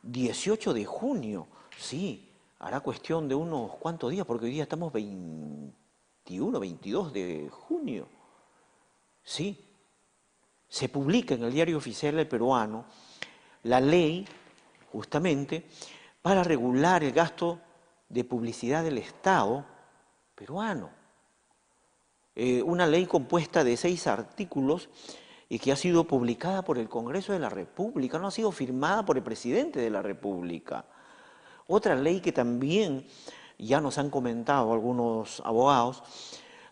18 de junio, sí, hará cuestión de unos cuantos días, porque hoy día estamos 21, 22 de junio. Sí, se publica en el Diario Oficial del Peruano la ley, justamente, para regular el gasto de publicidad del Estado peruano. Una ley compuesta de 6 artículos y que ha sido publicada por el Congreso de la República, no ha sido firmada por el presidente de la República. Otra ley que también ya nos han comentado algunos abogados,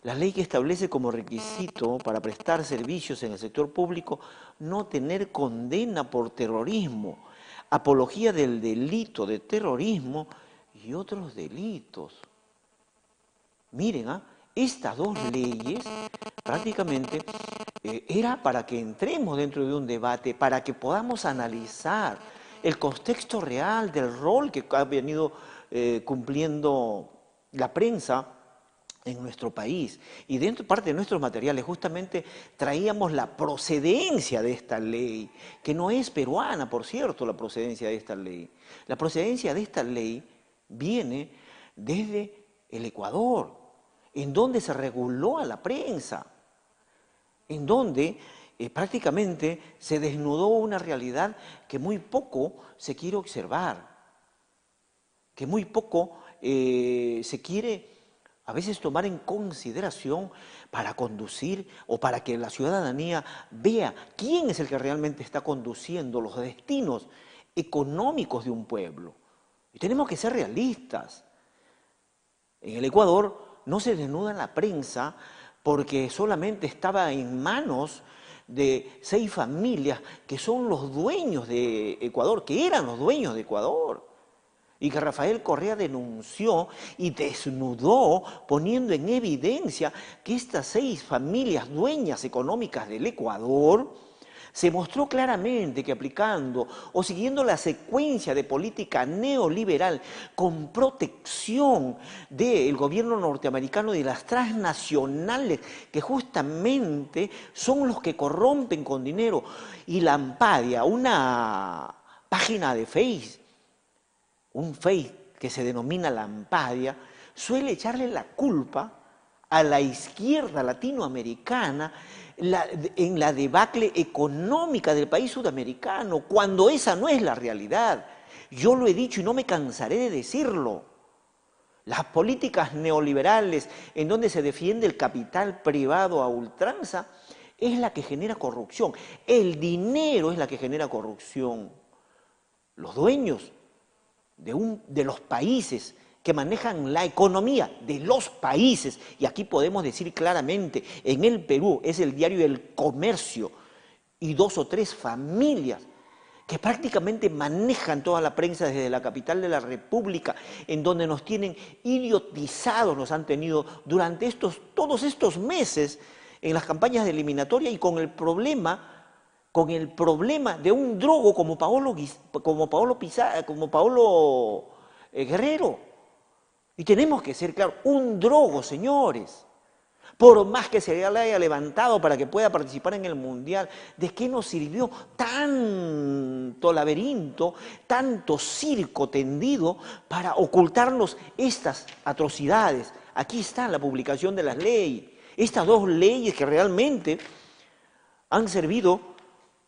la ley que establece como requisito para prestar servicios en el sector público no tener condena por terrorismo, apología del delito de terrorismo y otros delitos. Miren, estas 2 leyes prácticamente era para que entremos dentro de un debate, para que podamos analizar el contexto real del rol que ha venido cumpliendo la prensa en nuestro país. Y dentro parte de nuestros materiales justamente traíamos la procedencia de esta ley, que no es peruana, por cierto, la procedencia de esta ley. La procedencia de esta ley viene desde el Ecuador, en donde se reguló a la prensa, en donde prácticamente se desnudó una realidad que muy poco se quiere observar, que muy poco se quiere a veces tomar en consideración para conducir o para que la ciudadanía vea quién es el que realmente está conduciendo los destinos económicos de un pueblo. Y tenemos que ser realistas. En el Ecuador no se desnuda la prensa porque solamente estaba en manos de 6 familias que son los dueños de Ecuador, que eran los dueños de Ecuador. Y que Rafael Correa denunció y desnudó poniendo en evidencia que estas 6 familias dueñas económicas del Ecuador se mostró claramente que aplicando o siguiendo la secuencia de política neoliberal con protección del gobierno norteamericano y de las transnacionales que justamente son los que corrompen con dinero. Y Lampadia, una página de Facebook, un Face que se denomina Lampadia, suele echarle la culpa a la izquierda latinoamericana en la debacle económica del país sudamericano, cuando esa no es la realidad. Yo lo he dicho y no me cansaré de decirlo. Las políticas neoliberales en donde se defiende el capital privado a ultranza es la que genera corrupción. El dinero es la que genera corrupción. Los dueños de los países que manejan la economía de los países, y aquí podemos decir claramente, en el Perú es el diario El Comercio y 2 o 3 familias que prácticamente manejan toda la prensa desde la capital de la República, en donde nos tienen idiotizados, nos han tenido durante todos estos meses en las campañas de eliminatoria y con el problema de un drogo como Paolo Guerrero. Y tenemos que ser claros, un drogo, señores. Por más que se le haya levantado para que pueda participar en el Mundial, ¿de qué nos sirvió tanto laberinto, tanto circo tendido para ocultarnos estas atrocidades? Aquí está la publicación de las leyes. Estas 2 leyes que realmente han servido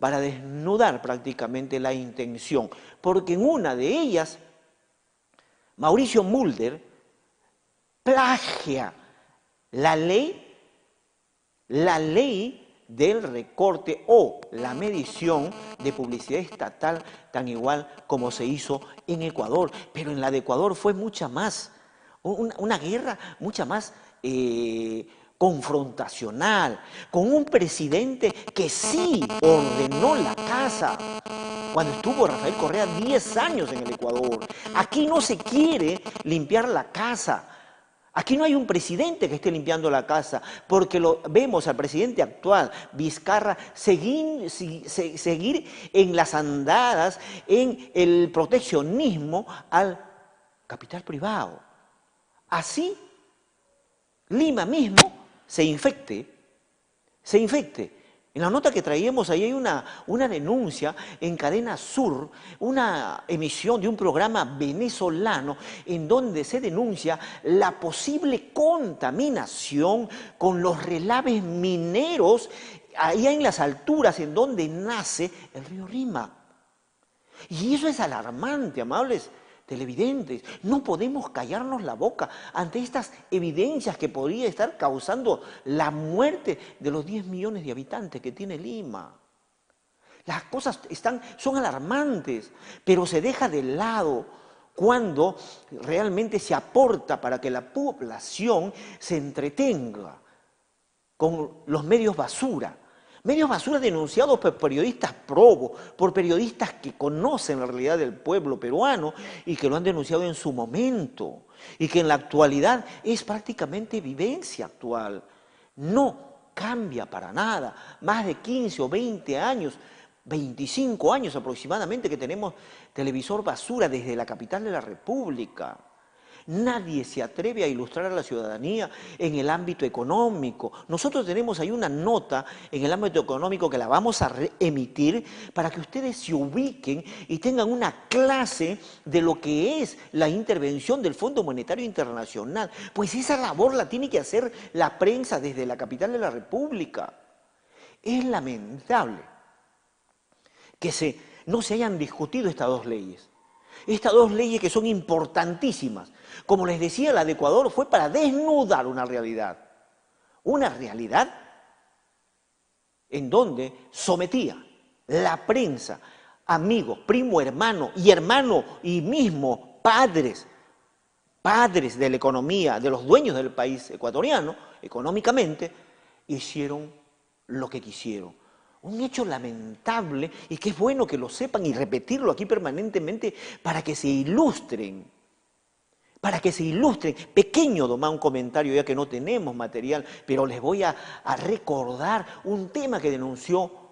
para desnudar prácticamente la intención. Porque en una de ellas, Mauricio Mulder plagia la ley del recorte o la medición de publicidad estatal tan igual como se hizo en Ecuador. Pero en la de Ecuador fue mucha más, una guerra mucha más confrontacional, con un presidente que sí ordenó la casa. Cuando estuvo Rafael Correa 10 años en el Ecuador. Aquí no se quiere limpiar la casa. Aquí no hay un presidente que esté limpiando la casa, porque lo vemos al presidente actual, Vizcarra, seguir en las andadas, en el proteccionismo al capital privado. Así, Lima mismo se infecte En la nota que traíamos ahí hay una denuncia en Cadena Sur, una emisión de un programa venezolano en donde se denuncia la posible contaminación con los relaves mineros allá en las alturas en donde nace el río Rímac. Y eso es alarmante, amables televidentes. No podemos callarnos la boca ante estas evidencias que podría estar causando la muerte de los 10 millones de habitantes que tiene Lima. Las cosas son alarmantes, pero se deja de lado cuando realmente se aporta para que la población se entretenga con los medios basura. Medios basura denunciados por periodistas probos, por periodistas que conocen la realidad del pueblo peruano y que lo han denunciado en su momento y que en la actualidad es prácticamente vivencia actual. No cambia para nada. Más de 15 o 20 años, 25 años aproximadamente que tenemos televisor basura desde la capital de la República. Nadie se atreve a ilustrar a la ciudadanía en el ámbito económico. Nosotros tenemos ahí una nota en el ámbito económico que la vamos a emitir para que ustedes se ubiquen y tengan una clase de lo que es la intervención del Fondo Monetario Internacional. Pues esa labor la tiene que hacer la prensa desde la capital de la República. Es lamentable que no se hayan discutido estas dos leyes. Estas dos leyes que son importantísimas. Como les decía, la de Ecuador fue para desnudar una realidad. Una realidad en donde sometía la prensa, amigos, primo, hermano y mismo padres de la economía, de los dueños del país ecuatoriano, económicamente, hicieron lo que quisieron. Un hecho lamentable y que es bueno que lo sepan y repetirlo aquí permanentemente para que se ilustren. Para que se ilustren. Pequeño nomás un comentario ya que no tenemos material, pero les voy a recordar un tema que denunció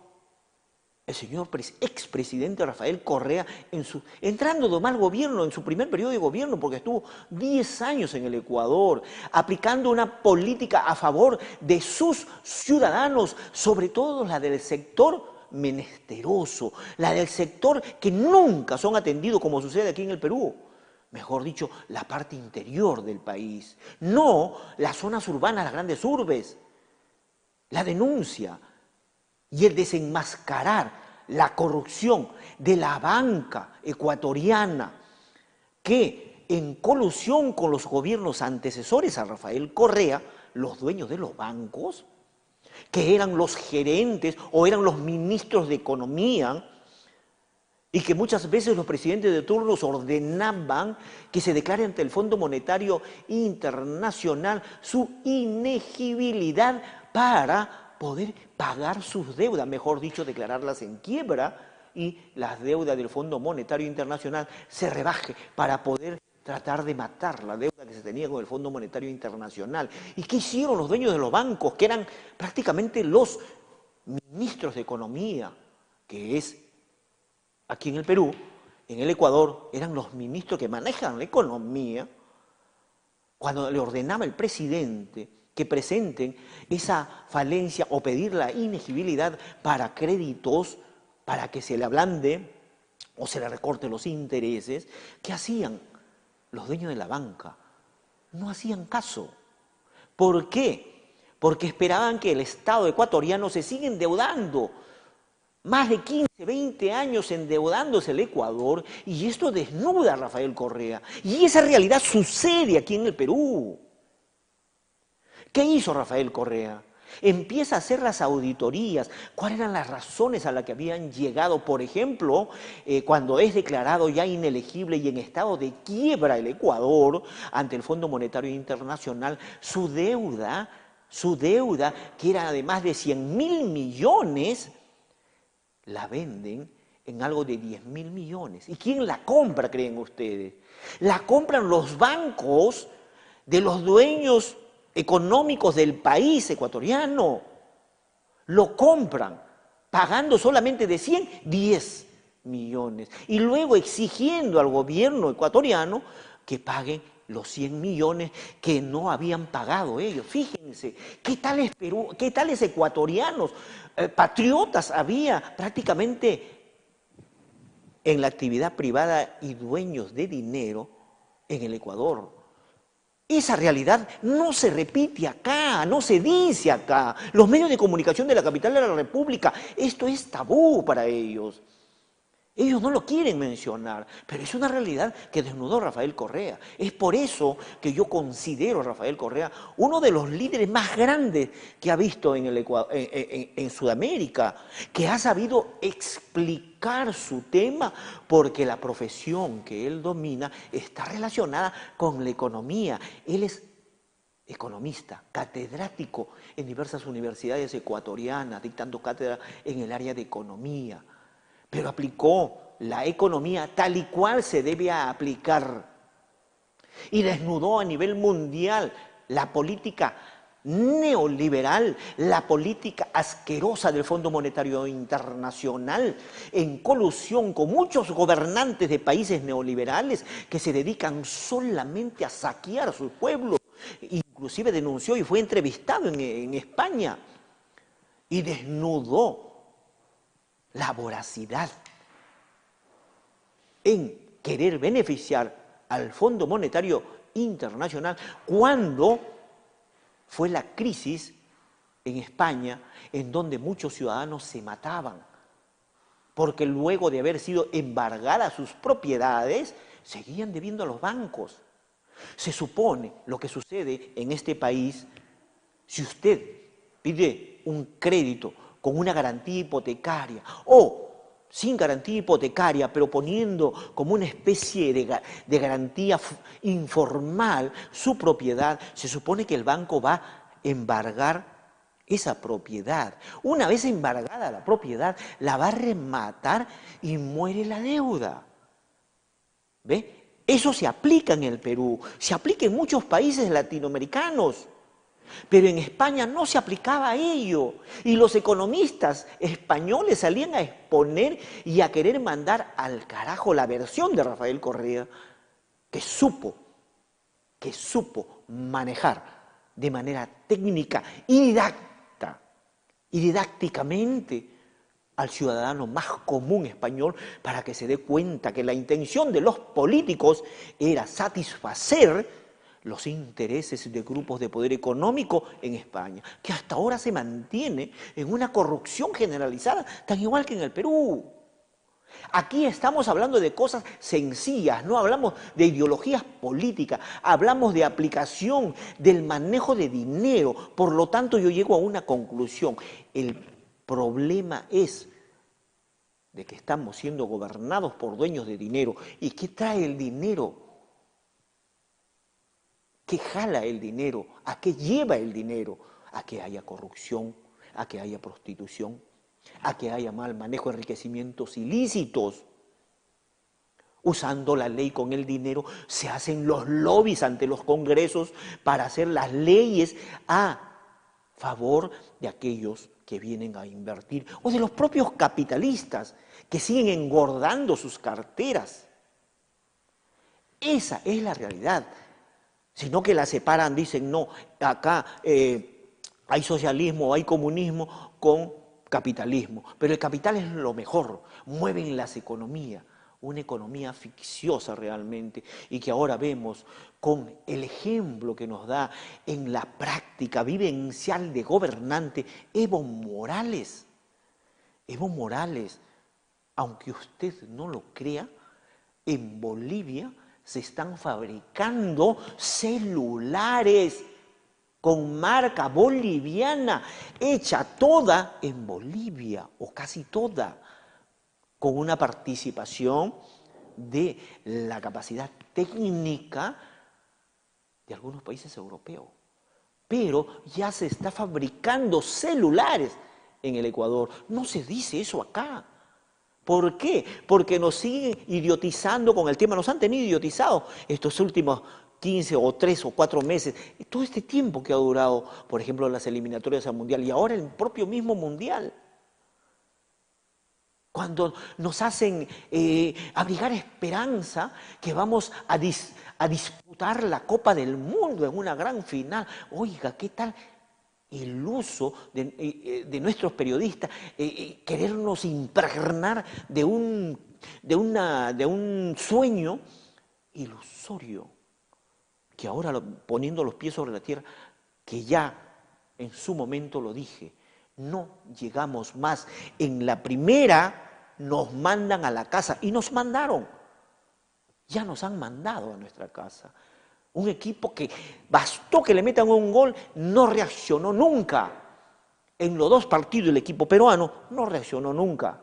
el señor expresidente Rafael Correa entrando nomás al gobierno, en su primer periodo de gobierno, porque estuvo 10 años en el Ecuador, aplicando una política a favor de sus ciudadanos, sobre todo la del sector menesteroso, la del sector que nunca son atendidos como sucede aquí en el Perú. Mejor dicho, la parte interior del país, no las zonas urbanas, las grandes urbes. La denuncia y el desenmascarar la corrupción de la banca ecuatoriana que en colusión con los gobiernos antecesores a Rafael Correa, los dueños de los bancos, que eran los gerentes o eran los ministros de economía y que muchas veces los presidentes de turno ordenaban que se declare ante el Fondo Monetario Internacional su inegibilidad para poder pagar sus deudas, mejor dicho, declararlas en quiebra y las deudas del Fondo Monetario Internacional se rebaje para poder tratar de matar la deuda que se tenía con el Fondo Monetario Internacional. ¿Y qué hicieron los dueños de los bancos, que eran prácticamente los ministros de Economía, que es aquí en el Perú, en el Ecuador, eran los ministros que manejan la economía, cuando le ordenaba el presidente que presenten esa falencia o pedir la inegibilidad para créditos, para que se le ablande o se le recorten los intereses, ¿qué hacían los dueños de la banca? No hacían caso. ¿Por qué? Porque esperaban que el Estado ecuatoriano se siga endeudando. Más de 15, 20 años endeudándose el Ecuador y esto desnuda a Rafael Correa. Y esa realidad sucede aquí en el Perú. ¿Qué hizo Rafael Correa? Empieza a hacer las auditorías. ¿Cuáles eran las razones a las que habían llegado? Por ejemplo, cuando es declarado ya inelegible y en estado de quiebra el Ecuador ante el Fondo Monetario Internacional, su deuda, que era de más de 100.000 millones, la venden en algo de 10.000 millones. ¿Y quién la compra, creen ustedes? La compran los bancos de los dueños económicos del país ecuatoriano. Lo compran, pagando solamente de 100, 10 millones. Y luego exigiendo al gobierno ecuatoriano que pague los 100 millones que no habían pagado ellos. Fíjense, ¿qué tales Perú, qué tales ecuatorianos, patriotas había prácticamente en la actividad privada y dueños de dinero en el Ecuador? Esa realidad no se repite acá, no se dice acá. Los medios de comunicación de la capital de la República, esto es tabú para ellos. Ellos no lo quieren mencionar, pero es una realidad que desnudó Rafael Correa. Es por eso que yo considero a Rafael Correa uno de los líderes más grandes que ha visto en Sudamérica, que ha sabido explicar su tema, porque la profesión que él domina está relacionada con la economía. Él es economista, catedrático en diversas universidades ecuatorianas, dictando cátedra en el área de economía. Pero aplicó la economía tal y cual se debe aplicar y desnudó a nivel mundial la política neoliberal, la política asquerosa del Fondo Monetario Internacional, en colusión con muchos gobernantes de países neoliberales que se dedican solamente a saquear a sus pueblos. Inclusive denunció y fue entrevistado en España y desnudó la voracidad en querer beneficiar al Fondo Monetario Internacional cuando fue la crisis en España en donde muchos ciudadanos se mataban porque luego de haber sido embargadas sus propiedades seguían debiendo a los bancos. Se supone lo que sucede en este país, si usted pide un crédito con una garantía hipotecaria o sin garantía hipotecaria, pero poniendo como una especie de garantía informal su propiedad, se supone que el banco va a embargar esa propiedad. Una vez embargada la propiedad, la va a rematar y muere la deuda. ¿Ve? Eso se aplica en el Perú, se aplica en muchos países latinoamericanos. Pero en España no se aplicaba a ello y los economistas españoles salían a exponer y a querer mandar al carajo la versión de Rafael Correa que supo manejar de manera técnica y didácticamente al ciudadano más común español para que se dé cuenta que la intención de los políticos era satisfacer los intereses de grupos de poder económico en España, que hasta ahora se mantiene en una corrupción generalizada, tan igual que en el Perú. Aquí estamos hablando de cosas sencillas, no hablamos de ideologías políticas, hablamos de aplicación, del manejo de dinero. Por lo tanto, yo llego a una conclusión. El problema es de que estamos siendo gobernados por dueños de dinero. ¿Y qué trae el dinero? ¿Qué jala el dinero? ¿A qué lleva el dinero? A que haya corrupción, a que haya prostitución, a que haya mal manejo, enriquecimientos ilícitos. Usando la ley con el dinero, se hacen los lobbies ante los congresos para hacer las leyes a favor de aquellos que vienen a invertir o de los propios capitalistas que siguen engordando sus carteras. Esa es la realidad. Sino que la separan, dicen, no, acá hay socialismo, hay comunismo con capitalismo. Pero el capital es lo mejor, mueven las economías, una economía ficciosa realmente, y que ahora vemos con el ejemplo que nos da en la práctica vivencial de gobernante Evo Morales. Evo Morales, aunque usted no lo crea, en Bolivia se están fabricando celulares con marca boliviana, hecha toda en Bolivia, o casi toda, con una participación de la capacidad técnica de algunos países europeos. Pero ya se está fabricando celulares en el Ecuador. No se dice eso acá. ¿Por qué? Porque nos siguen idiotizando con el tema, nos han tenido idiotizados estos últimos 15 o 3 o 4 meses, todo este tiempo que ha durado, por ejemplo, las eliminatorias al Mundial y ahora el propio mismo Mundial. cuando nos hacen abrigar esperanza que vamos a disputar la Copa del Mundo en una gran final. Oiga, ¿qué tal el uso de nuestros periodistas, querernos impregnar de un sueño ilusorio, que ahora poniendo los pies sobre la tierra, que ya en su momento lo dije, no llegamos más. En la primera nos mandan a la casa y nos mandaron. Ya nos han mandado a nuestra casa. Un equipo que bastó que le metan un gol, no reaccionó nunca. En los 2 partidos el equipo peruano no reaccionó nunca.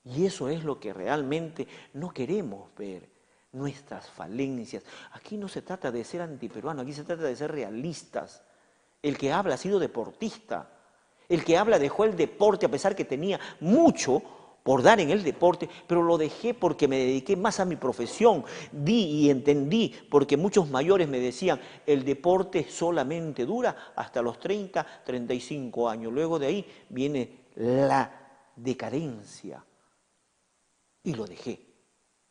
Y eso es lo que realmente no queremos ver, nuestras falencias. Aquí no se trata de ser antiperuano, aquí se trata de ser realistas. El que habla ha sido deportista. El que habla dejó el deporte a pesar que tenía mucho por dar en el deporte, pero lo dejé porque me dediqué más a mi profesión. Di y entendí, porque muchos mayores me decían, el deporte solamente dura hasta los 30, 35 años. Luego de ahí viene la decadencia. Y lo dejé.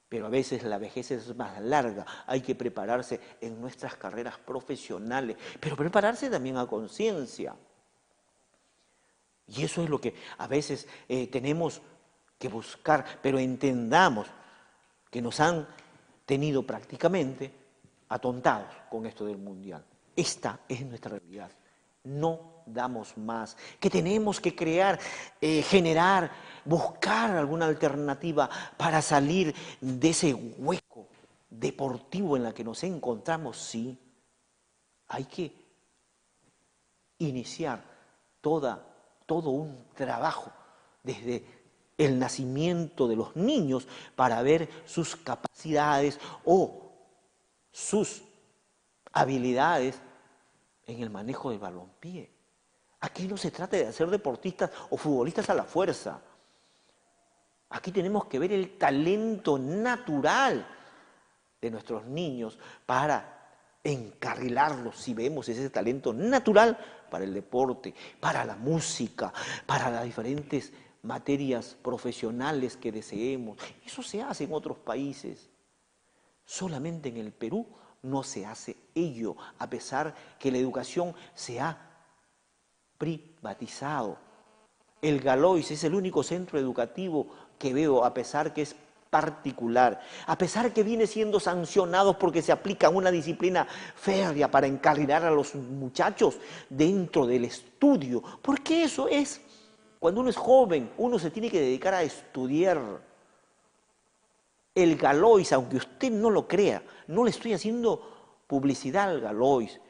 Pero a veces la vejez es más larga, hay que prepararse en nuestras carreras profesionales, pero prepararse también a conciencia. Y eso es lo que a veces tenemos que buscar, pero entendamos que nos han tenido prácticamente atontados con esto del mundial. Esta es nuestra realidad. No damos más, que tenemos que crear, generar, buscar alguna alternativa para salir de ese hueco deportivo en la que nos encontramos. Sí, hay que iniciar todo un trabajo desde el nacimiento de los niños para ver sus capacidades o sus habilidades en el manejo del balompié. Aquí no se trata de hacer deportistas o futbolistas a la fuerza. Aquí tenemos que ver el talento natural de nuestros niños para encarrilarlos, si vemos ese talento natural, para el deporte, para la música, para las diferentes materias profesionales que deseemos. Eso se hace en otros países. Solamente en el Perú no se hace ello, a pesar que la educación se ha privatizado. El Galois es el único centro educativo que veo, a pesar que es particular, a pesar que viene siendo sancionado porque se aplica una disciplina férrea para encarrilar a los muchachos dentro del estudio, porque eso es, cuando uno es joven, uno se tiene que dedicar a estudiar. El Galois, aunque usted no lo crea, no le estoy haciendo publicidad al Galois,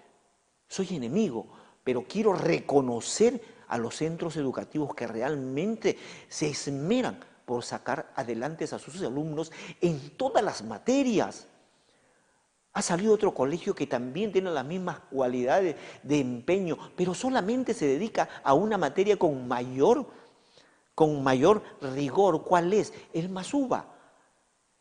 soy enemigo, pero quiero reconocer a los centros educativos que realmente se esmeran por sacar adelante a sus alumnos en todas las materias. Ha salido otro colegio que también tiene las mismas cualidades de empeño, pero solamente se dedica a una materia con mayor rigor. ¿Cuál es? El Masuba,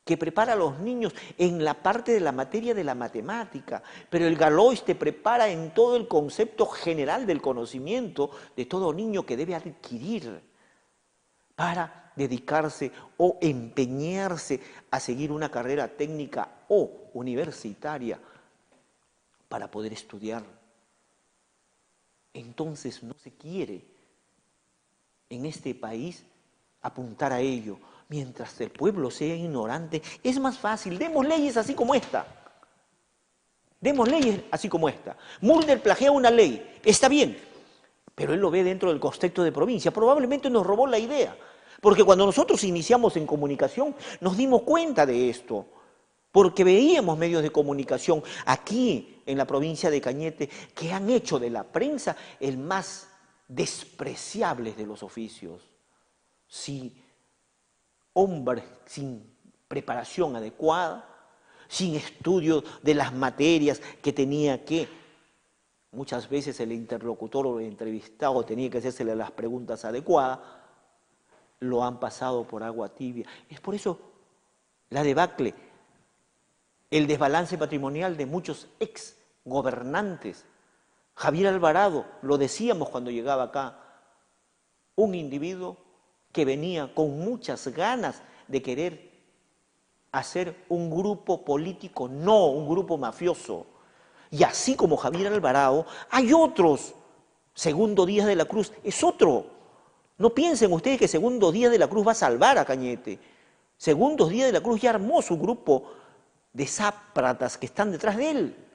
que prepara a los niños en la parte de la materia de la matemática, pero el Galois te prepara en todo el concepto general del conocimiento de todo niño que debe adquirir para dedicarse o empeñarse a seguir una carrera técnica o universitaria para poder estudiar. Entonces no se quiere en este país apuntar a ello. Mientras el pueblo sea ignorante, es más fácil. Demos leyes así como esta. Demos leyes así como esta. Mulder plagia una ley, está bien, pero él lo ve dentro del contexto de provincia. Probablemente nos robó la idea, porque cuando nosotros iniciamos en comunicación nos dimos cuenta de esto, porque veíamos medios de comunicación aquí en la provincia de Cañete que han hecho de la prensa el más despreciable de los oficios. Sí, hombres sin preparación adecuada, sin estudio de las materias que tenía que, muchas veces el interlocutor o el entrevistado tenía que hacérsele las preguntas adecuadas, lo han pasado por agua tibia. Es por eso la debacle, el desbalance patrimonial de muchos ex gobernantes. Javier Alvarado, lo decíamos cuando llegaba acá, un individuo que venía con muchas ganas de querer hacer un grupo político, no un grupo mafioso. Y así como Javier Alvarado, hay otros. Segundo Díaz de la Cruz es otro. No piensen ustedes que Segundo Díaz de la Cruz va a salvar a Cañete. Segundo Díaz de la Cruz ya armó su grupo de sápratas que están detrás de él.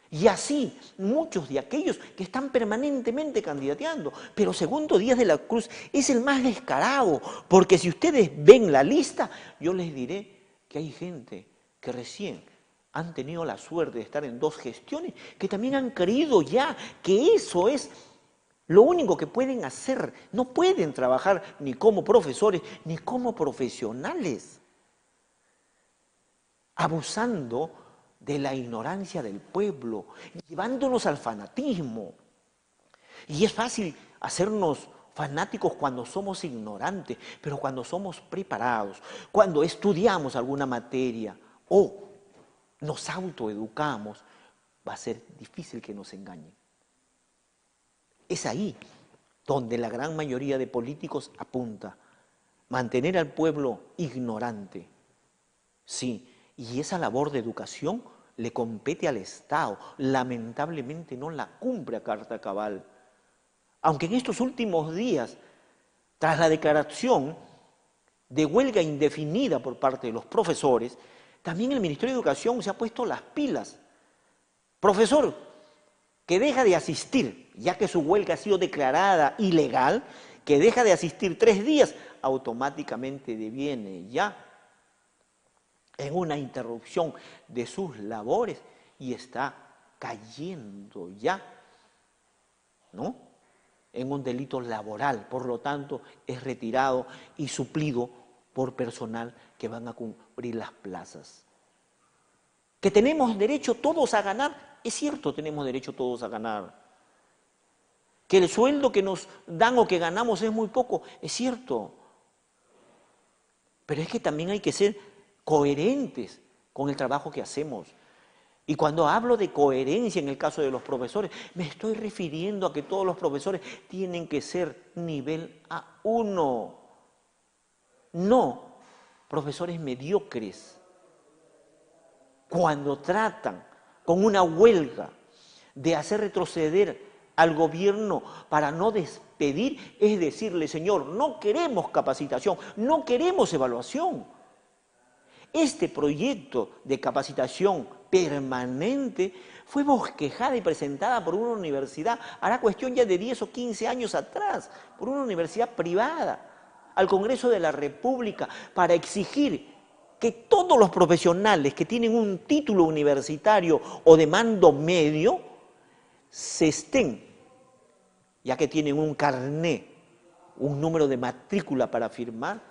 Y así muchos de aquellos que están permanentemente candidateando. Pero Segundo Díaz de la Cruz es el más descarado, porque si ustedes ven la lista, yo les diré que hay gente que recién han tenido la suerte de estar en 2 gestiones, que también han creído ya que eso es lo único que pueden hacer. No pueden trabajar ni como profesores ni como profesionales, abusando de la ignorancia del pueblo, llevándonos al fanatismo. Y es fácil hacernos fanáticos cuando somos ignorantes, pero cuando somos preparados, cuando estudiamos alguna materia o nos autoeducamos, va a ser difícil que nos engañen. Es ahí donde la gran mayoría de políticos apunta, mantener al pueblo ignorante. Sí, y esa labor de educación le compete al Estado. Lamentablemente no la cumple a carta cabal. Aunque en estos últimos días, tras la declaración de huelga indefinida por parte de los profesores, también el Ministerio de Educación se ha puesto las pilas. Profesor que deja de asistir, ya que su huelga ha sido declarada ilegal, que deja de asistir 3 días, automáticamente deviene ya en una interrupción de sus labores y está cayendo ya, ¿no?, en un delito laboral. Por lo tanto, es retirado y suplido por personal que van a cubrir las plazas. Que tenemos derecho todos a ganar, es cierto, tenemos derecho todos a ganar. Que el sueldo que nos dan o que ganamos es muy poco, es cierto. Pero es que también hay que ser coherentes con el trabajo que hacemos. Y cuando hablo de coherencia en el caso de los profesores, me estoy refiriendo a que todos los profesores tienen que ser nivel A1. No profesores mediocres. Cuando tratan con una huelga de hacer retroceder al gobierno para no despedir, es decirle, señor, no queremos capacitación, no queremos evaluación. Este proyecto de capacitación permanente fue bosquejada y presentada por una universidad, hará cuestión ya de 10 o 15 años atrás, por una universidad privada, al Congreso de la República, para exigir que todos los profesionales que tienen un título universitario o de mando medio se estén, ya que tienen un carné, un número de matrícula para firmar,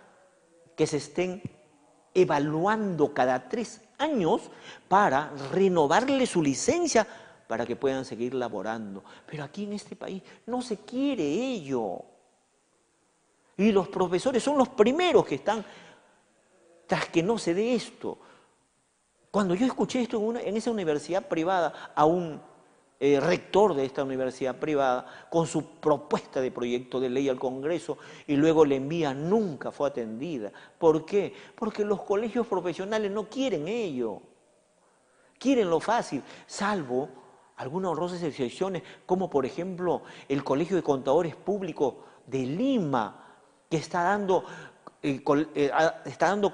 que se estén evaluando cada 3 años para renovarle su licencia para que puedan seguir laborando. Pero aquí en este país no se quiere ello. Y los profesores son los primeros que están tras que no se dé esto. Cuando yo escuché esto en esa universidad privada, a un rector de esta universidad privada, con su propuesta de proyecto de ley al Congreso, y luego le envía, nunca fue atendida. ¿Por qué? Porque los colegios profesionales no quieren ello. Quieren lo fácil, salvo algunas honrosas excepciones, como por ejemplo el Colegio de Contadores Públicos de Lima, que está dando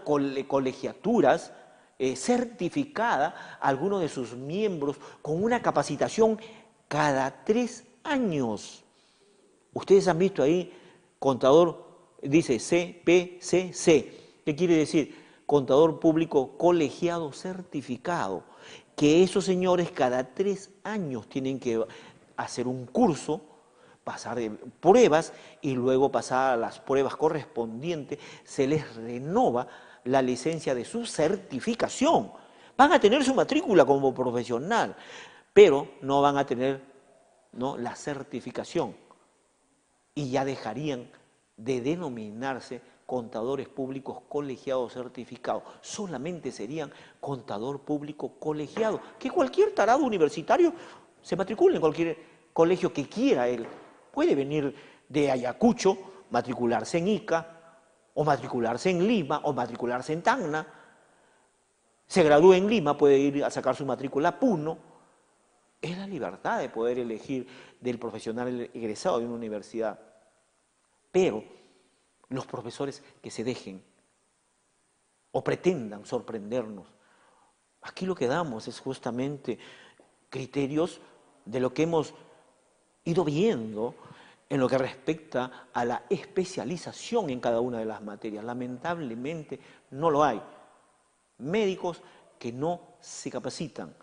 colegiaturas certificada a algunos de sus miembros con una capacitación cada 3 años. Ustedes han visto ahí, contador, dice CPCC. ¿Qué quiere decir? Contador Público Colegiado Certificado. Que esos señores cada 3 años tienen que hacer un curso, pasar de pruebas y luego pasar a las pruebas correspondientes, se les renova la licencia de su certificación. Van a tener su matrícula como profesional, pero no van a tener, ¿no?, la certificación. Y ya dejarían de denominarse contadores públicos colegiados certificados. Solamente serían contador público colegiado, que cualquier tarado universitario se matricule en cualquier colegio que quiera él. Puede venir de Ayacucho, matricularse en Ica, o matricularse en Lima, o matricularse en Tacna. Se gradúa en Lima, puede ir a sacar su matrícula a Puno. Es la libertad de poder elegir del profesional egresado de una universidad. Pero los profesores que se dejen o pretendan sorprendernos, aquí lo que damos es justamente criterios de lo que hemos ido viendo en lo que respecta a la especialización en cada una de las materias. Lamentablemente no lo hay. Médicos que no se capacitan,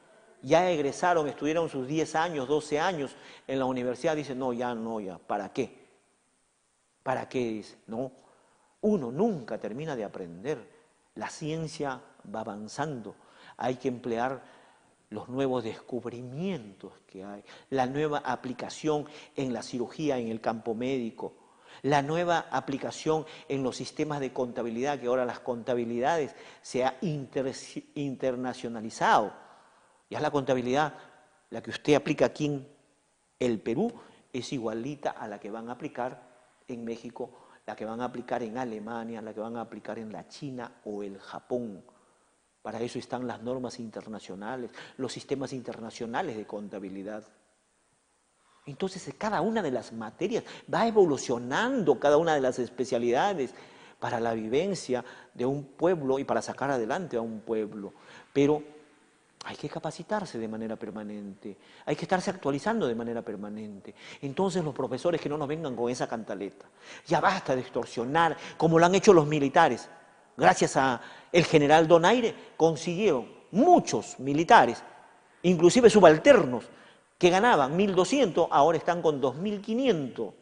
ya egresaron, estuvieron sus 10 años, 12 años en la universidad, dicen, no, ya, ¿para qué? ¿Para qué? Dice, no, uno nunca termina de aprender, la ciencia va avanzando, hay que emplear los nuevos descubrimientos que hay, la nueva aplicación en la cirugía, en el campo médico, la nueva aplicación en los sistemas de contabilidad, que ahora las contabilidades se ha internacionalizado. Ya la contabilidad, la que usted aplica aquí en el Perú, es igualita a la que van a aplicar en México, la que van a aplicar en Alemania, la que van a aplicar en la China o el Japón. Para eso están las normas internacionales, los sistemas internacionales de contabilidad. Entonces, cada una de las materias va evolucionando, cada una de las especialidades para la vivencia de un pueblo y para sacar adelante a un pueblo. Pero hay que capacitarse de manera permanente, hay que estarse actualizando de manera permanente. Entonces, los profesores que no nos vengan con esa cantaleta. Ya basta de extorsionar, como lo han hecho los militares. Gracias al general Donaire consiguieron muchos militares, inclusive subalternos, que ganaban 1.200, ahora están con 2.500,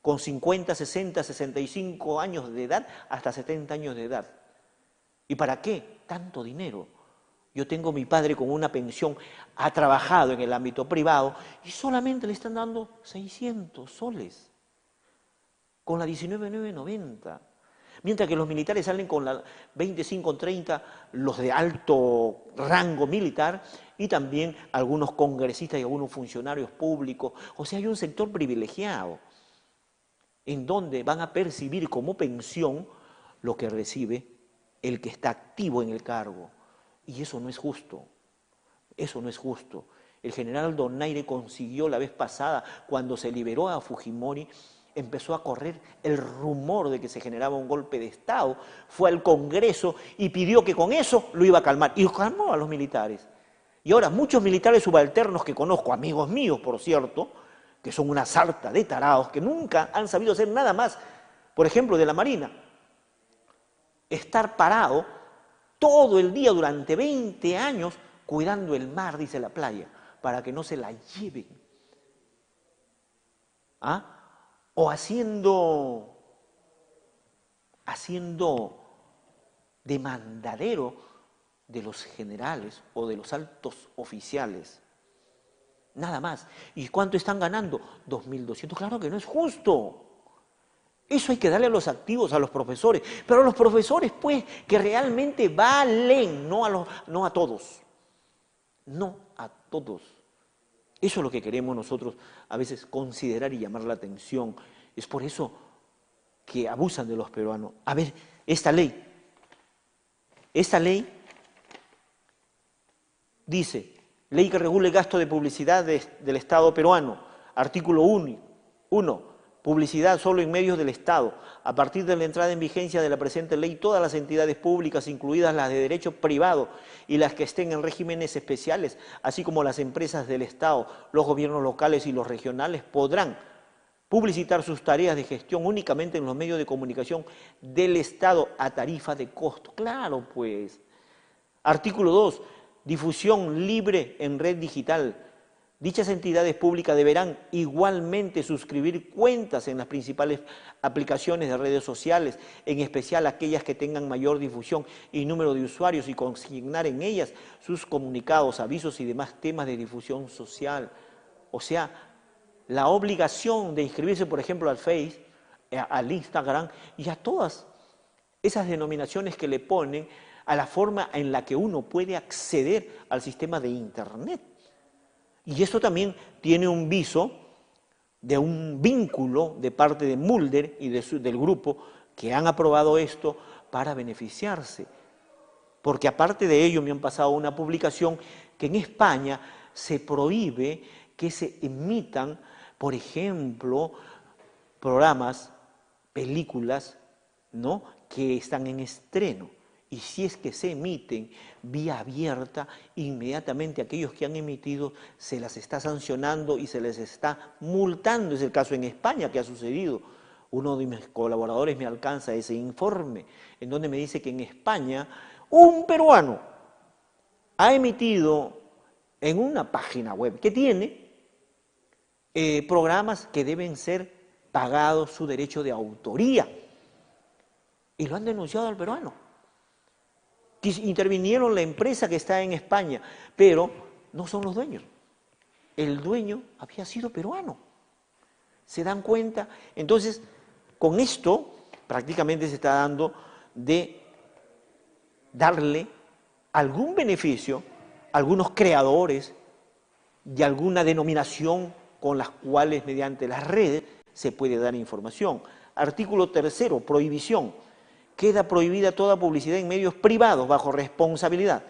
con 50, 60, 65 años de edad, hasta 70 años de edad. ¿Y para qué tanto dinero? Yo tengo a mi padre con una pensión, ha trabajado en el ámbito privado y solamente le están dando 600 soles, con la 19.990. Mientras que los militares salen con la 25, 30, los de alto rango militar y también algunos congresistas y algunos funcionarios públicos. O sea, hay un sector privilegiado en donde van a percibir como pensión lo que recibe el que está activo en el cargo. Y eso no es justo, eso no es justo. El general Donaire consiguió la vez pasada, cuando se liberó a Fujimori, empezó a correr el rumor de que se generaba un golpe de Estado, fue al Congreso y pidió que con eso lo iba a calmar. Y calmó a los militares. Y ahora muchos militares subalternos que conozco, amigos míos por cierto, que son una sarta de tarados, que nunca han sabido hacer nada más, por ejemplo, de la Marina, estar parado todo el día durante 20 años cuidando el mar, dice la playa, para que no se la lleven. ¿Ah? O haciendo de mandadero de los generales o de los altos oficiales. Nada más. ¿Y cuánto están ganando? 2.200. Claro que no es justo. Eso hay que darle a los activos, a los profesores. Pero a los profesores, pues, que realmente valen, no a todos. No a todos. Eso es lo que queremos nosotros a veces considerar y llamar la atención. Es por eso que abusan de los peruanos. A ver, esta ley dice, ley que regule el gasto de publicidad del Estado peruano, artículo 1, publicidad solo en medios del Estado. A partir de la entrada en vigencia de la presente ley, todas las entidades públicas, incluidas las de derecho privado y las que estén en regímenes especiales, así como las empresas del Estado, los gobiernos locales y los regionales, podrán publicitar sus tareas de gestión únicamente en los medios de comunicación del Estado a tarifa de costo. Claro, pues. Artículo 2, difusión libre en red digital. Dichas entidades públicas deberán igualmente suscribir cuentas en las principales aplicaciones de redes sociales, en especial aquellas que tengan mayor difusión y número de usuarios, y consignar en ellas sus comunicados, avisos y demás temas de difusión social. O sea, la obligación de inscribirse, por ejemplo, al Face, al Instagram y a todas esas denominaciones que le ponen a la forma en la que uno puede acceder al sistema de Internet. Y esto también tiene un viso de un vínculo de parte de Mulder y del grupo que han aprobado esto para beneficiarse. Porque aparte de ello me han pasado una publicación que en España se prohíbe que se emitan, por ejemplo, programas, películas, ¿no?, que están en estreno. Y si es que se emiten vía abierta, inmediatamente aquellos que han emitido se las está sancionando y se les está multando. Es el caso en España que ha sucedido. Uno de mis colaboradores me alcanza ese informe, en donde me dice que en España un peruano ha emitido en una página web que tiene programas que deben ser pagados su derecho de autoría. Y lo han denunciado al peruano. Intervinieron la empresa que está en España, pero no son los dueños. El dueño había sido peruano. ¿Se dan cuenta? Entonces, con esto prácticamente se está dando de darle algún beneficio a algunos creadores de alguna denominación con las cuales mediante las redes se puede dar información. Artículo 3º, prohibición. Queda prohibida toda publicidad en medios privados bajo responsabilidad.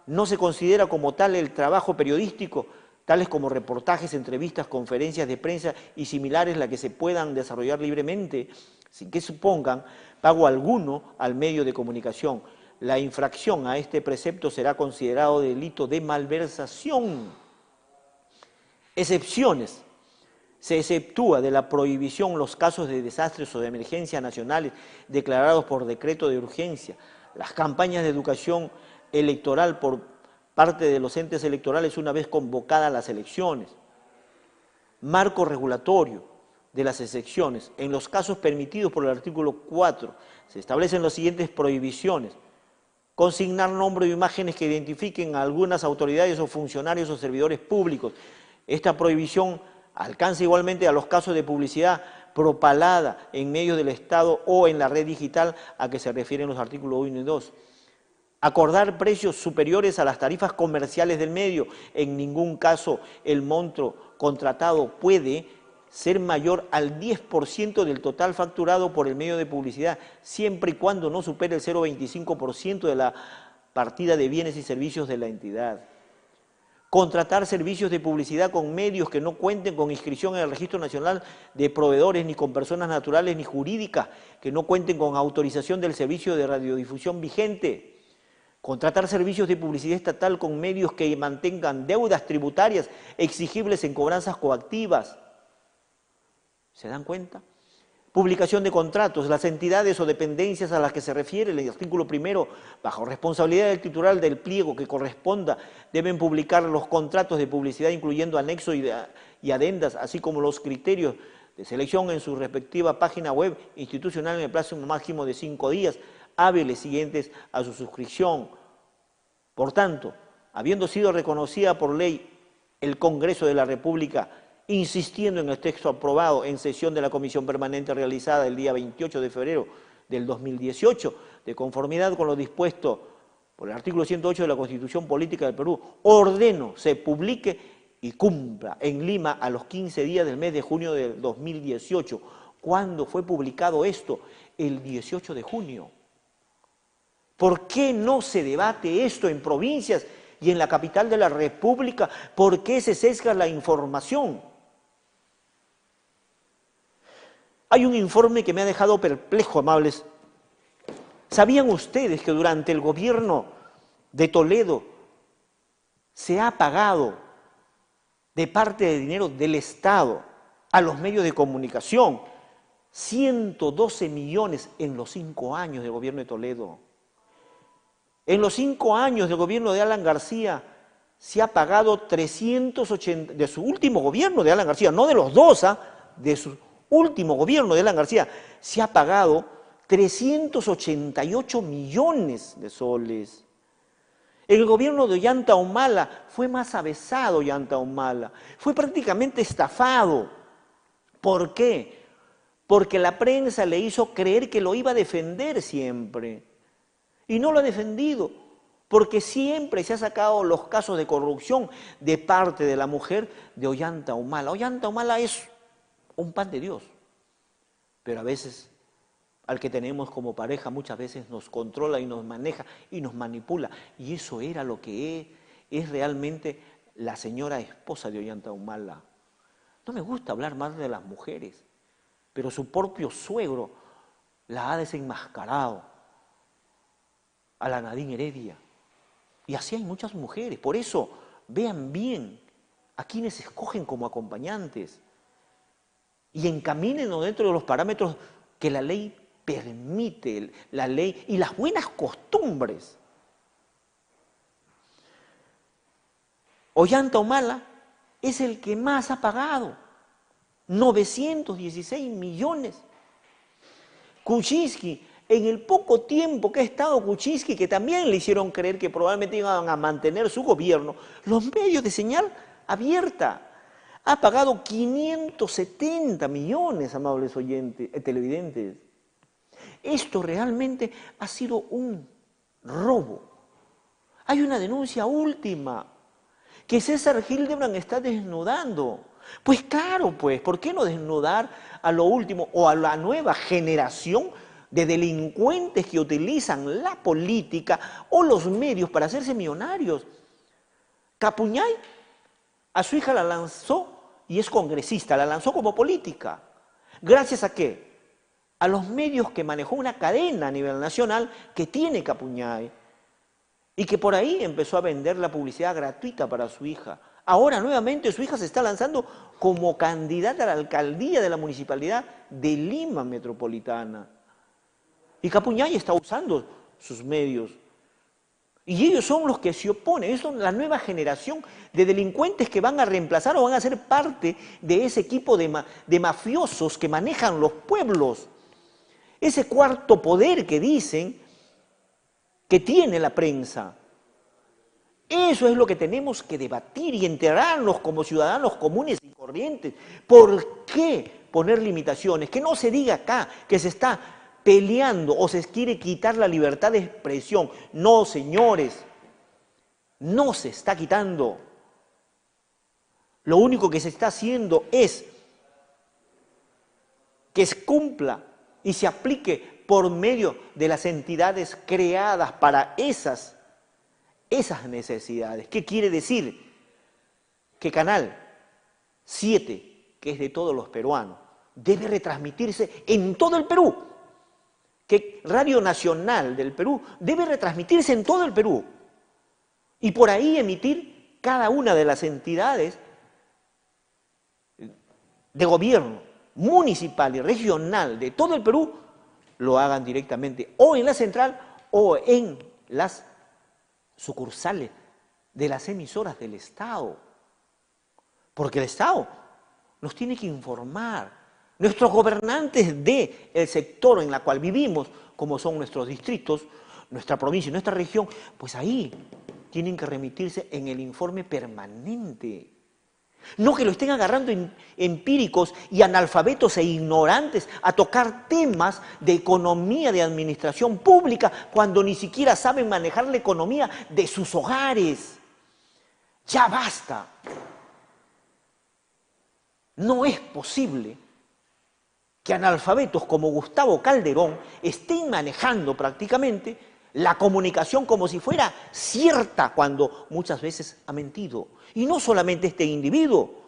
No se considera como tal el trabajo periodístico, tales como reportajes, entrevistas, conferencias de prensa y similares, la que se puedan desarrollar libremente, sin que supongan pago alguno al medio de comunicación. La infracción a este precepto será considerado delito de malversación. Excepciones. Se exceptúa de la prohibición los casos de desastres o de emergencias nacionales declarados por decreto de urgencia, las campañas de educación electoral por parte de los entes electorales una vez convocadas las elecciones, marco regulatorio de las excepciones. En los casos permitidos por el artículo 4 se establecen las siguientes prohibiciones: consignar nombres o imágenes que identifiquen a algunas autoridades o funcionarios o servidores públicos. Esta prohibición alcanza igualmente a los casos de publicidad propalada en medios del Estado o en la red digital a que se refieren los artículos 1 y 2. Acordar precios superiores a las tarifas comerciales del medio. En ningún caso el monto contratado puede ser mayor al 10% del total facturado por el medio de publicidad, siempre y cuando no supere el 0,25% de la partida de bienes y servicios de la entidad. Contratar servicios de publicidad con medios que no cuenten con inscripción en el Registro Nacional de Proveedores, ni con personas naturales ni jurídicas, que no cuenten con autorización del servicio de radiodifusión vigente. Contratar servicios de publicidad estatal con medios que mantengan deudas tributarias exigibles en cobranzas coactivas. ¿Se dan cuenta? Publicación de contratos. Las entidades o dependencias a las que se refiere el artículo 1, bajo responsabilidad del titular del pliego que corresponda, deben publicar los contratos de publicidad, incluyendo anexos y adendas, así como los criterios de selección en su respectiva página web institucional en el plazo máximo de 5 días hábiles siguientes a su suscripción. Por tanto, habiendo sido reconocida por ley el Congreso de la República, insistiendo en el texto aprobado en sesión de la Comisión Permanente realizada el día 28 de febrero del 2018, de conformidad con lo dispuesto por el artículo 108 de la Constitución Política del Perú, ordeno se publique y cumpla en Lima a los 15 días del mes de junio del 2018. ¿Cuándo fue publicado esto? El 18 de junio. ¿Por qué no se debate esto en provincias y en la capital de la República? ¿Por qué se sesga la información? Hay un informe que me ha dejado perplejo, amables. ¿Sabían ustedes que durante el gobierno de Toledo se ha pagado de parte de dinero del Estado a los medios de comunicación 112 millones en los 5 años del gobierno de Toledo? En los 5 años del gobierno de Alan García se ha pagado 380, de su último gobierno de Alan García, no de los dos, de su último gobierno de Alan García, se ha pagado 388 millones de soles. En el gobierno de Ollanta Humala fue más avesado Ollanta Humala, fue prácticamente estafado. ¿Por qué? Porque la prensa le hizo creer que lo iba a defender siempre. Y no lo ha defendido, porque siempre se ha sacado los casos de corrupción de parte de la mujer de Ollanta Humala. Ollanta Humala es un pan de Dios, pero a veces al que tenemos como pareja muchas veces nos controla y nos maneja y nos manipula. Y eso era lo que es realmente la señora esposa de Ollanta Humala. No me gusta hablar más de las mujeres, pero su propio suegro la ha desenmascarado a la Nadine Heredia. Y así hay muchas mujeres. Por eso, vean bien a quienes escogen como acompañantes y encamínenos dentro de los parámetros que la ley permite, la ley y las buenas costumbres. Ollanta Humala es el que más ha pagado, 916 millones. Kuczynski, en el poco tiempo que ha estado Kuczynski, que también le hicieron creer que probablemente iban a mantener su gobierno, los medios de señal abierta, ha pagado 570 millones, amables oyentes, televidentes. Esto realmente ha sido un robo. Hay una denuncia última que César Hildebrand está desnudando. Pues claro, pues, ¿por qué no desnudar a lo último o a la nueva generación de delincuentes que utilizan la política o los medios para hacerse millonarios? Capuñay a su hija la lanzó, y es congresista, la lanzó como política. ¿Gracias a qué? A los medios que manejó una cadena a nivel nacional que tiene Capuñay y que por ahí empezó a vender la publicidad gratuita para su hija. Ahora nuevamente su hija se está lanzando como candidata a la alcaldía de la Municipalidad de Lima Metropolitana. Y Capuñay está usando sus medios. Y ellos son los que se oponen, ellos son la nueva generación de delincuentes que van a reemplazar o van a ser parte de ese equipo de mafiosos que manejan los pueblos. Ese cuarto poder que dicen que tiene la prensa. Eso es lo que tenemos que debatir y enterarnos como ciudadanos comunes y corrientes. ¿Por qué poner limitaciones? Que no se diga acá que se está peleando o se quiere quitar la libertad de expresión. No, señores, no se está quitando. Lo único que se está haciendo es que se cumpla y se aplique por medio de las entidades creadas para esas necesidades. ¿Qué quiere decir? Que Canal 7, que es de todos los peruanos, debe retransmitirse en todo el Perú. Que Radio Nacional del Perú debe retransmitirse en todo el Perú. Y por ahí emitir cada una de las entidades de gobierno municipal y regional de todo el Perú lo hagan directamente o en la central o en las sucursales de las emisoras del Estado. Porque el Estado nos tiene que informar. Nuestros gobernantes del sector en el cual vivimos, como son nuestros distritos, nuestra provincia y nuestra región, pues ahí tienen que remitirse en el informe permanente. No que lo estén agarrando empíricos y analfabetos e ignorantes a tocar temas de economía, de administración pública, cuando ni siquiera saben manejar la economía de sus hogares. Ya basta. No es posible que analfabetos como Gustavo Calderón estén manejando prácticamente la comunicación como si fuera cierta cuando muchas veces ha mentido. Y no solamente este individuo,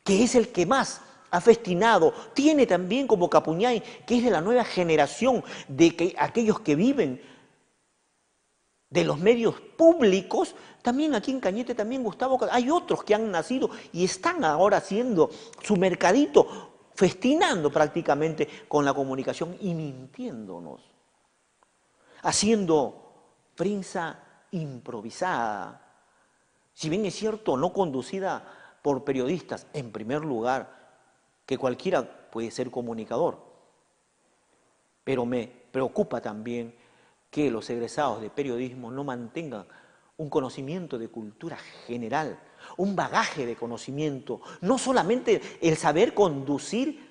que es el que más ha festinado, tiene también como Capuñay, que es de la nueva generación de que aquellos que viven de los medios públicos, también aquí en Cañete, también Gustavo, hay otros que han nacido y están ahora haciendo su mercadito, festinando prácticamente con la comunicación y mintiéndonos, haciendo prensa improvisada, si bien es cierto, no conducida por periodistas, en primer lugar, que cualquiera puede ser comunicador, pero me preocupa también que los egresados de periodismo no mantengan un conocimiento de cultura general, un bagaje de conocimiento, no solamente el saber conducir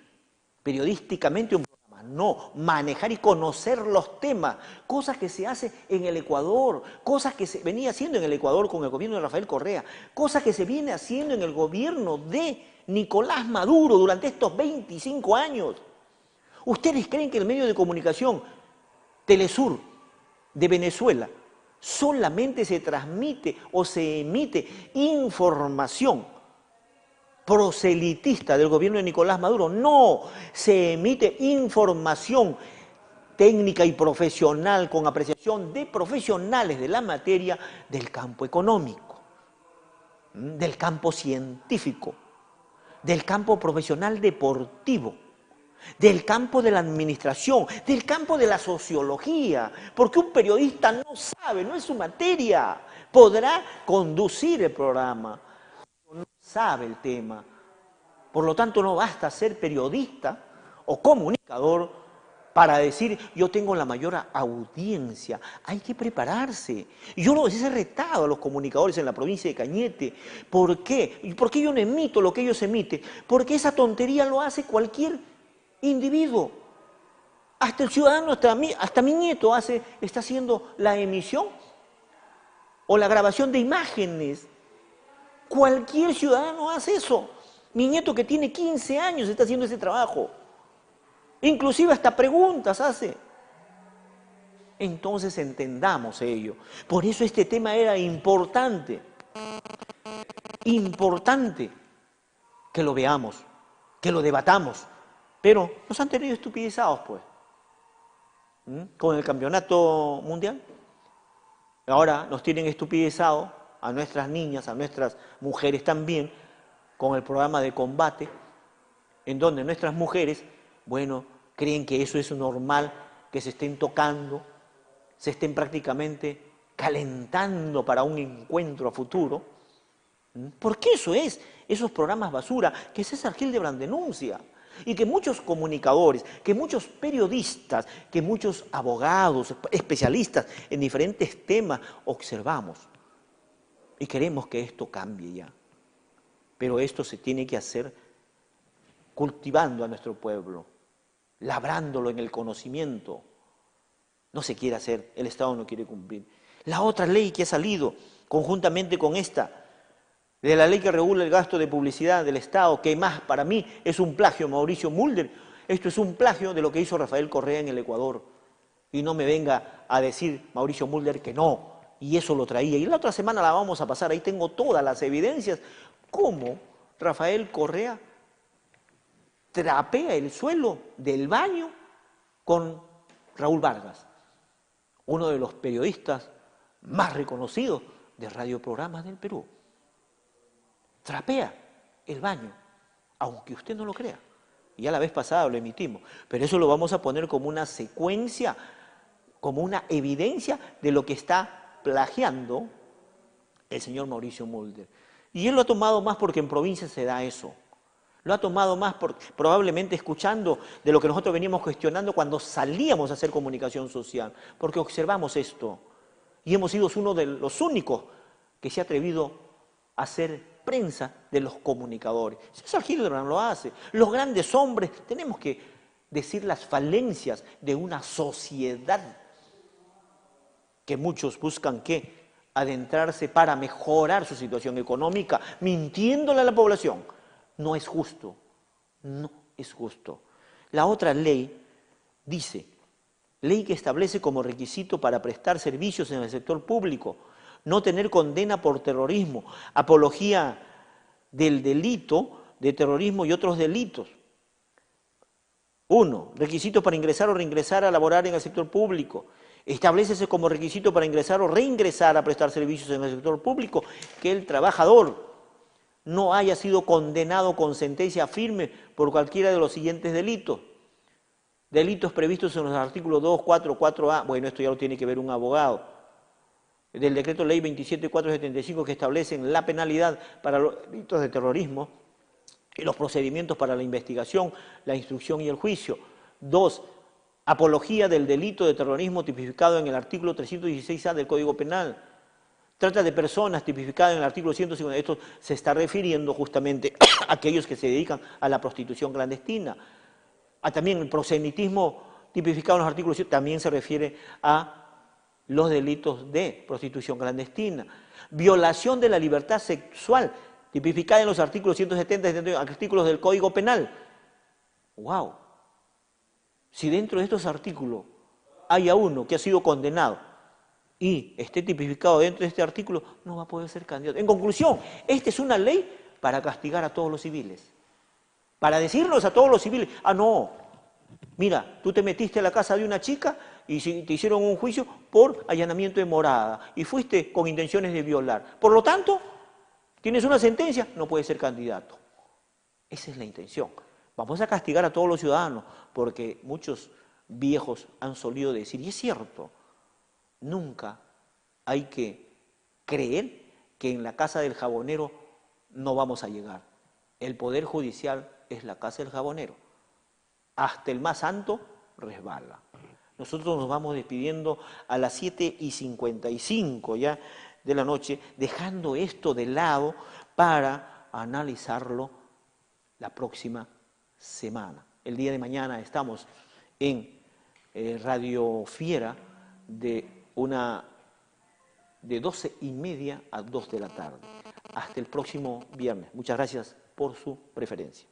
periodísticamente un programa, no, manejar y conocer los temas, cosas que se hace en el Ecuador, cosas que se venía haciendo en el Ecuador con el gobierno de Rafael Correa, cosas que se viene haciendo en el gobierno de Nicolás Maduro durante estos 25 años. ¿Ustedes creen que el medio de comunicación Telesur de Venezuela solamente se transmite o se emite información proselitista del gobierno de Nicolás Maduro? No, se emite información técnica y profesional con apreciación de profesionales de la materia del campo económico, del campo científico, del campo profesional deportivo, del campo de la administración, del campo de la sociología, porque un periodista no sabe, no es su materia, podrá conducir el programa, no sabe el tema. Por lo tanto, no basta ser periodista o comunicador para decir, yo tengo la mayor audiencia. Hay que prepararse. Y yo les he retado a los comunicadores en la provincia de Cañete. ¿Por qué? ¿Y por qué yo no emito lo que ellos emiten? Porque esa tontería lo hace cualquier individuo. Hasta el ciudadano, hasta mi nieto está haciendo la emisión o la grabación de imágenes. Cualquier ciudadano hace eso. Mi nieto que tiene 15 años está haciendo ese trabajo. Inclusive hasta preguntas hace. Entonces entendamos ello. Por eso este tema era importante. Importante que lo veamos, que lo debatamos. Pero nos han tenido estupidizados, pues. Con el campeonato mundial. Ahora nos tienen estupidizados a nuestras niñas, a nuestras mujeres también, con el programa de combate, en donde nuestras mujeres, bueno, creen que eso es normal, que se estén tocando, se estén prácticamente calentando para un encuentro a futuro. Porque eso es, esos programas basura que César Hildebrand denuncia. Y que muchos comunicadores, que muchos periodistas, que muchos abogados, especialistas en diferentes temas observamos. Y queremos que esto cambie ya. Pero esto se tiene que hacer cultivando a nuestro pueblo, labrándolo en el conocimiento. No se quiere hacer, el Estado no quiere cumplir. La otra ley que ha salido conjuntamente con esta, de la ley que regula el gasto de publicidad del Estado, que más para mí es un plagio, Mauricio Mulder, esto es un plagio de lo que hizo Rafael Correa en el Ecuador. Y no me venga a decir Mauricio Mulder que no, y eso lo traía. Y la otra semana la vamos a pasar, ahí tengo todas las evidencias, cómo Rafael Correa trapea el suelo del baño con Raúl Vargas, uno de los periodistas más reconocidos de radioprogramas del Perú. Trapea el baño, aunque usted no lo crea. Y ya la vez pasada lo emitimos, pero eso lo vamos a poner como una secuencia, como una evidencia de lo que está plagiando el señor Mauricio Mulder. Y él lo ha tomado más porque en provincia se da eso. Lo ha tomado más probablemente escuchando de lo que nosotros veníamos cuestionando cuando salíamos a hacer comunicación social, porque observamos esto y hemos sido uno de los únicos que se ha atrevido a hacer prensa de los comunicadores. César Hildebrand lo hace. Los grandes hombres, tenemos que decir las falencias de una sociedad que muchos buscan ¿qué? Adentrarse para mejorar su situación económica, mintiéndole a la población. No es justo, no es justo. La otra ley dice, ley que establece como requisito para prestar servicios en el sector público, no tener condena por terrorismo, apología del delito de terrorismo y otros delitos. 1. Requisitos para ingresar o reingresar a laborar en el sector público. Establécese como requisito para ingresar o reingresar a prestar servicios en el sector público que el trabajador no haya sido condenado con sentencia firme por cualquiera de los siguientes delitos. Delitos previstos en los artículos 2, 4, 4A, bueno, esto ya lo tiene que ver un abogado, del decreto ley 27.475 que establecen la penalidad para los delitos de terrorismo y los procedimientos para la investigación, la instrucción y el juicio. 2. Apología del delito de terrorismo tipificado en el artículo 316A del Código Penal. Trata de personas tipificada en el artículo 150. Esto se está refiriendo justamente a aquellos que se dedican a la prostitución clandestina. También el prosenitismo tipificado en los artículos 100 también se refiere a los delitos de prostitución clandestina. Violación de la libertad sexual tipificada en los artículos 170 y 71, artículos del Código Penal. ¡Wow! Si dentro de estos artículos hay a uno que ha sido condenado y esté tipificado dentro de este artículo, no va a poder ser candidato. En conclusión, esta es una ley para castigar a todos los civiles. Para decirnos a todos los civiles, no, mira, tú te metiste a la casa de una chica y te hicieron un juicio por allanamiento de morada y fuiste con intenciones de violar. Por lo tanto, tienes una sentencia, no puedes ser candidato. Esa es la intención. Vamos a castigar a todos los ciudadanos, porque muchos viejos han solido decir, y es cierto, nunca hay que creer que en la casa del jabonero no vamos a llegar. El Poder Judicial es la casa del jabonero. Hasta el más santo resbala. Nosotros nos vamos despidiendo a las 7:55 ya de la noche, dejando esto de lado para analizarlo la próxima semana. El día de mañana estamos en Radio Fiera de 12:30 a 2 de la tarde. Hasta el próximo viernes. Muchas gracias por su preferencia.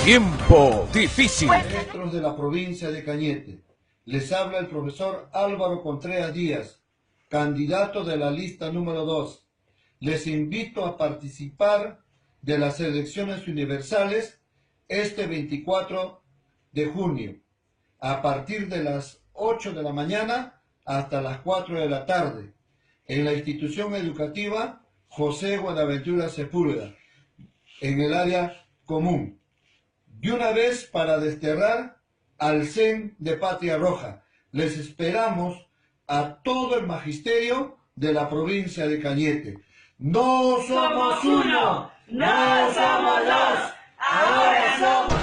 Tiempo difícil. Maestros de la provincia de Cañete. Les habla el profesor Álvaro Contreras Díaz, candidato de la lista número 2. Les invito a participar de las elecciones universales este 24 de junio, a partir de las 8 de la mañana hasta las 4 de la tarde, en la institución educativa José Buenaventura Sepúlveda, en el área común. De una vez para desterrar al CEN de Patria Roja. Les esperamos a todo el magisterio de la provincia de Cañete. ¡No somos uno! ¡No somos dos! ¡Ahora somos!